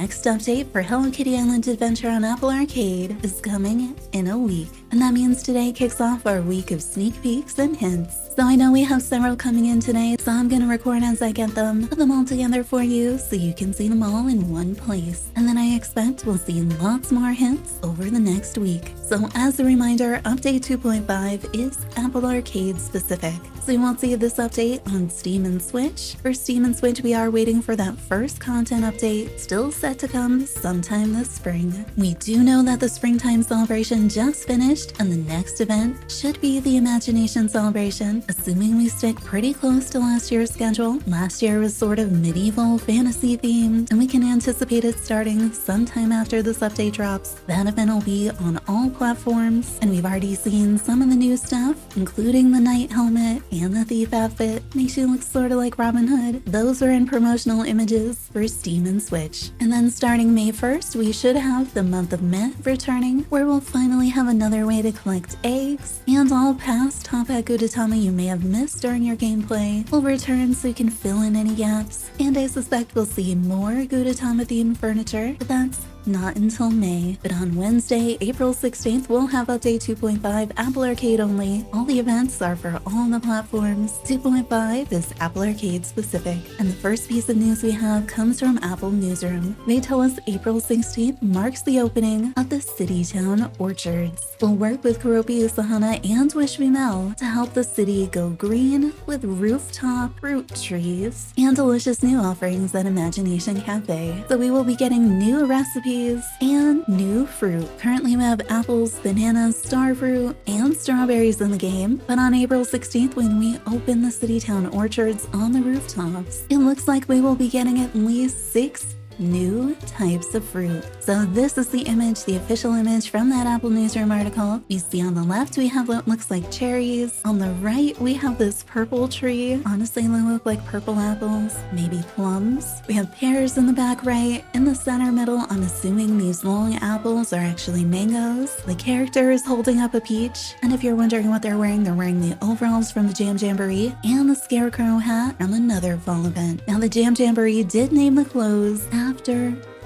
next update for Hello Kitty Island Adventure on Apple Arcade is coming in a week. And that means today kicks off our week of sneak peeks and hints. So I know we have several coming in today, so I'm gonna record as I get them, put them all together for you so you can see them all in one place. And then I expect we'll see lots more hints over the next week. So as a reminder, update 2.5 is Apple Arcade specific. So you won't see this update on Steam and Switch. For Steam and Switch, we are waiting for that first content update, still set to come sometime this spring. We do know that the springtime celebration just finished, and the next event should be the Imagination Celebration, assuming we stick pretty close to last year's schedule. Last year was sort of medieval fantasy themed, and we can anticipate it starting sometime after this update drops. That event will be on all platforms, and we've already seen some of the new stuff, including the knight helmet and the thief outfit. Makes you look sort of like Robin Hood. Those are in promotional images for Steam and Switch. And then starting May 1st, we should have the month of Meh returning, where we'll finally have another way to collect eggs, and all past Top Hat Gudetama you may have missed during your gameplay will return so you can fill in any gaps. And I suspect we'll see more Gudetama themed furniture, but that's not until May. But on Wednesday, April 16th, we'll have update 2.5 Apple Arcade only. All the events are for all the platforms. 2.5 is Apple Arcade specific. And the first piece of news we have comes from Apple Newsroom. They tell us April 16th marks the opening of the City Town Orchards. We'll work with Kuropi Usahana and Wish Me Mel to help the city go green with rooftop fruit trees and delicious new offerings at Imagination Cafe. So we will be getting new recipes and new fruit. Currently we have apples, bananas, starfruit, and strawberries in the game, but on April 16th when we open the City Town Orchards on the rooftops, it looks like we will be getting at least 6 new types of fruit. So this is the image, the official image from that Apple Newsroom article. You see on the left we have what looks like cherries. On the right we have this purple tree. Honestly, they look like purple apples, maybe plums. We have pears in the back right. In the center middle, I'm assuming these long apples are actually mangoes. The character is holding up a peach. And if you're wondering what they're wearing the overalls from the Jam Jamboree and the scarecrow hat from another fall event. Now the Jam Jamboree did name the clothes after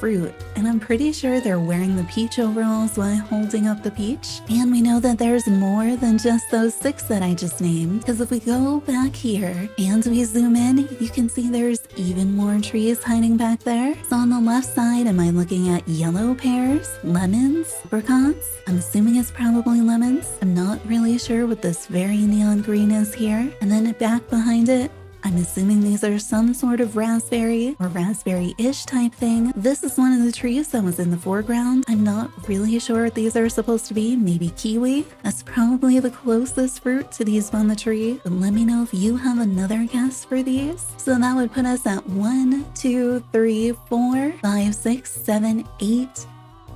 fruit, and I'm pretty sure they're wearing the peach overalls while holding up the peach. And we know that there's more than just those 6 that I just named, because if we go back here and we zoom in, you can see there's even more trees hiding back there. So on the left side, am I looking at yellow pears, lemons, apricots? I'm assuming it's probably lemons. I'm not really sure what this very neon green is here. And then back behind it, I'm assuming these are some sort of raspberry or raspberry-ish type thing. This is one of the trees that was in the foreground. I'm not really sure what these are supposed to be. Maybe kiwi? That's probably the closest fruit to these on the tree. But let me know if you have another guess for these. So that would put us at 1, 2, 3, 4, 5, 6, 7, 8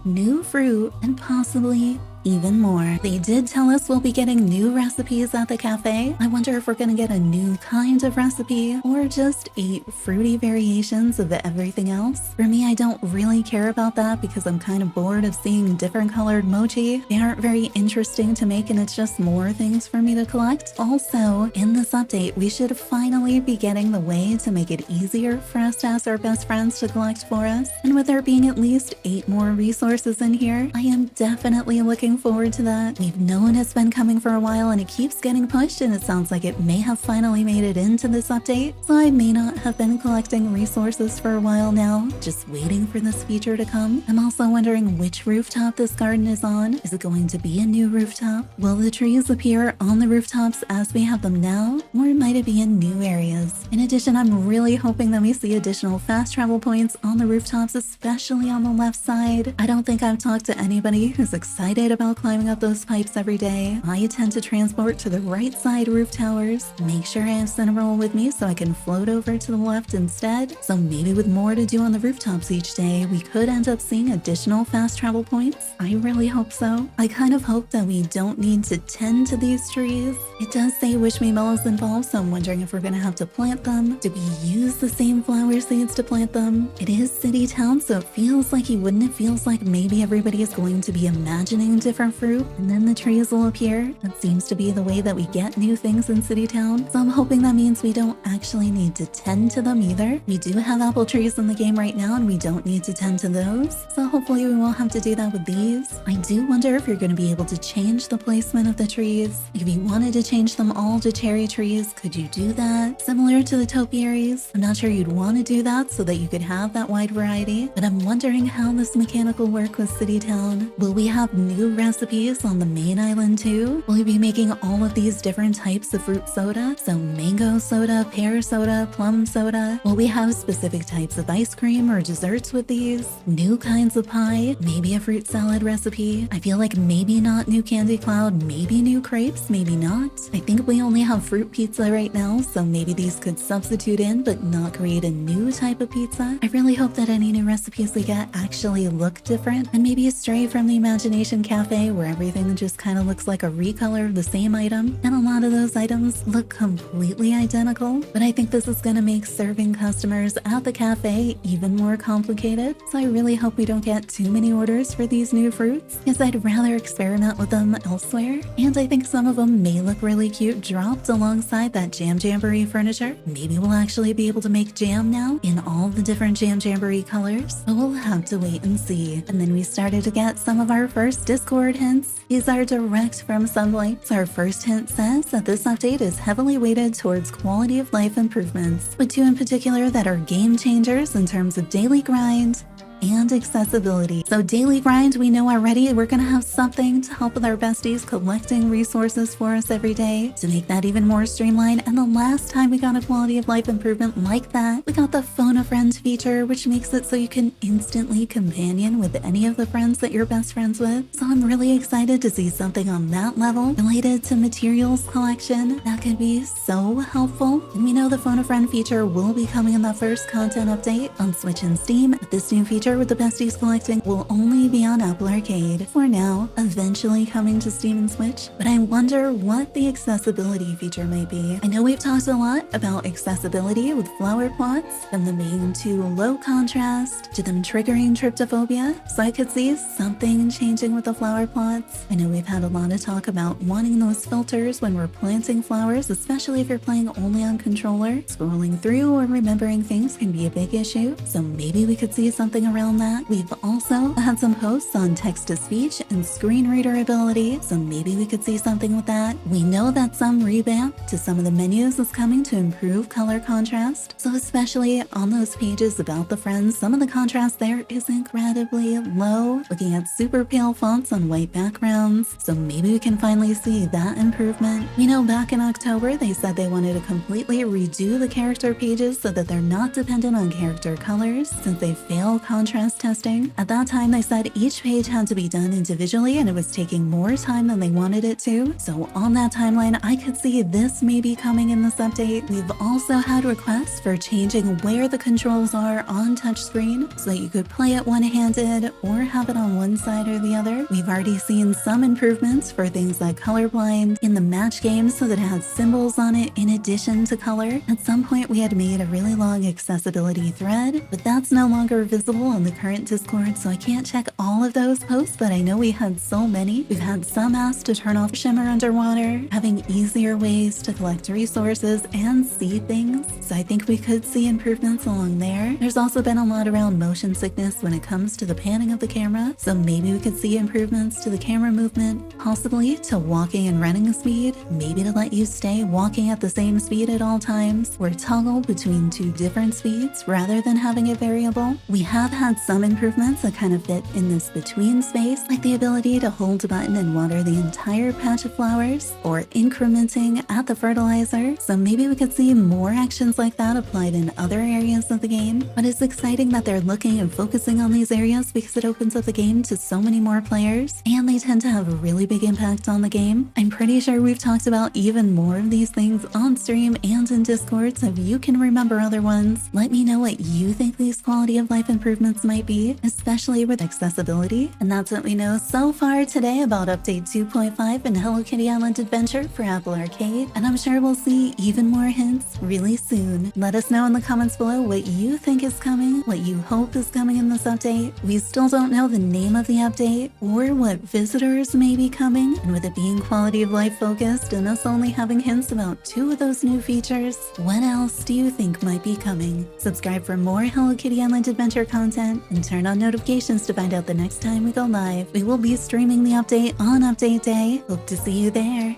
new fruit and possibly even more. They did tell us we'll be getting new recipes at the cafe. I wonder if we're gonna get a new kind of recipe or just 8 fruity variations of everything else. For me, I don't really care about that because I'm kind of bored of seeing different colored mochi. They aren't very interesting to make and it's just more things for me to collect. Also, in this update, we should finally be getting the way to make it easier for us to ask our best friends to collect for us. And with there being at least 8 more resources in here, I am definitely looking forward to that. We've known it's been coming for a while and it keeps getting pushed, and it sounds like it may have finally made it into this update. So I may not have been collecting resources for a while now, just waiting for this feature to come. I'm also wondering which rooftop this garden is on. Is it going to be a new rooftop? Will the trees appear on the rooftops as we have them now, or might it be in new areas? In addition, I'm really hoping that we see additional fast travel points on the rooftops, especially on the left side. I don't think I've talked to anybody who's excited about climbing up those pipes every day. I tend to transport to the right side roof towers, make sure I have Cinnamoroll with me so I can float over to the left instead. So maybe with more to do on the rooftops each day, we could end up seeing additional fast travel points. I really hope so. I kind of hope that we don't need to tend to these trees. It does say Wish Me Mel is involved, so I'm wondering if we're gonna have to plant them. Do we use the same flower seeds to plant them? It is City Town, so it feels like maybe everybody is going to be imagining different fruit, and then the trees will appear. That seems to be the way that we get new things in City Town. So I'm hoping that means we don't actually need to tend to them either. We do have apple trees in the game right now, and we don't need to tend to those. So hopefully we won't have to do that with these. I do wonder if you're going to be able to change the placement of the trees. If you wanted to change them all to cherry trees, could you do that? Similar to the topiaries, I'm not sure you'd want to do that so that you could have that wide variety, but I'm wondering how this mechanic will work with City Town. Will we have new recipes on the main island too? Will we be making all of these different types of fruit soda? So mango soda, pear soda, plum soda. Will we have specific types of ice cream or desserts with these? New kinds of pie? Maybe a fruit salad recipe? I feel like maybe not new candy cloud, maybe new crepes, maybe not. I think we only have fruit pizza right now, so maybe these could substitute in but not create a new type of pizza. I really hope that any new recipes we get actually look different and maybe stray from the Imagination Cafe where everything just kind of looks like a recolor of the same item, and a lot of those items look completely identical. But I think this is going to make serving customers at the cafe even more complicated, so I really hope we don't get too many orders for these new fruits, because I'd rather experiment with them elsewhere. And I think some of them may look really cute dropped alongside that Jam Jamboree furniture. Maybe we'll actually be able to make jam now in all the different Jam Jamboree colors, but we'll have to wait and see. And then we started to get some of our first Discord hints. These are direct from Sunlight. So our first hint says that this update is heavily weighted towards quality of life improvements, with two in particular that are game changers in terms of daily grind and accessibility. So daily grind, we know already we're gonna have something to help with our besties collecting resources for us every day to make that even more streamlined. And the last time we got a quality of life improvement like that, we got the Phone a Friend feature, which makes it so you can instantly companion with any of the friends that you're best friends with. So I'm really excited to see something on that level related to materials collection. That could be so helpful. And we know the Phone a Friend feature will be coming in the first content update on Switch and Steam, but this new feature with the besties collecting will only be on Apple Arcade for now, eventually coming to Steam and Switch. But I wonder what the accessibility feature might be. I know we've talked a lot about accessibility with flower plots, from them being too low contrast to them triggering tryptophobia, so I could see something changing with the flower plots. I know we've had a lot of talk about wanting those filters when we're planting flowers, especially if you're playing only on controller. Scrolling through or remembering things can be a big issue, so maybe we could see something around that. We've also had some posts on text-to-speech and screen reader ability, so maybe we could see something with that. We know that some revamp to some of the menus is coming to improve color contrast, so especially on those pages about the friends, some of the contrast there is incredibly low, looking at super pale fonts on white backgrounds, so maybe we can finally see that improvement. We know back in October they said they wanted to completely redo the character pages so that they're not dependent on character colors, since they fail contrast testing. At that time, they said each page had to be done individually and it was taking more time than they wanted it to. So on that timeline, I could see this may be coming in this update. We've also had requests for changing where the controls are on touchscreen so that you could play it one-handed or have it on one side or the other. We've already seen some improvements for things like colorblind in the match game so that it has symbols on it in addition to color. At some point, we had made a really long accessibility thread, but that's no longer visible on the current Discord, so I can't check all of those posts, but I know we had so many. We've had some asked to turn off shimmer underwater, having easier ways to collect resources and see things, so I think we could see improvements along there. There's also been a lot around motion sickness when it comes to the panning of the camera, so maybe we could see improvements to the camera movement, possibly to walking and running speed, maybe to let you stay walking at the same speed at all times, or toggle between two different speeds rather than having it variable. We have had some improvements that kind of fit in this between space, like the ability to hold a button and water the entire patch of flowers, or incrementing at the fertilizer, so maybe we could see more actions like that applied in other areas of the game. But it's exciting that they're looking and focusing on these areas because it opens up the game to so many more players, and they tend to have a really big impact on the game. I'm pretty sure we've talked about even more of these things on stream and in Discord, so if you can remember other ones, let me know what you think these quality of life improvements hints might be, especially with accessibility. And that's what we know so far today about Update 2.5 in Hello Kitty Island Adventure for Apple Arcade, and I'm sure we'll see even more hints really soon. Let us know in the comments below what you think is coming, what you hope is coming in this update. We still don't know the name of the update or what visitors may be coming, and with it being quality of life focused and us only having hints about 2 of those new features, what else do you think might be coming? Subscribe for more Hello Kitty Island Adventure content and turn on notifications to find out the next time we go live. We will be streaming the update on Update Day. Hope to see you there.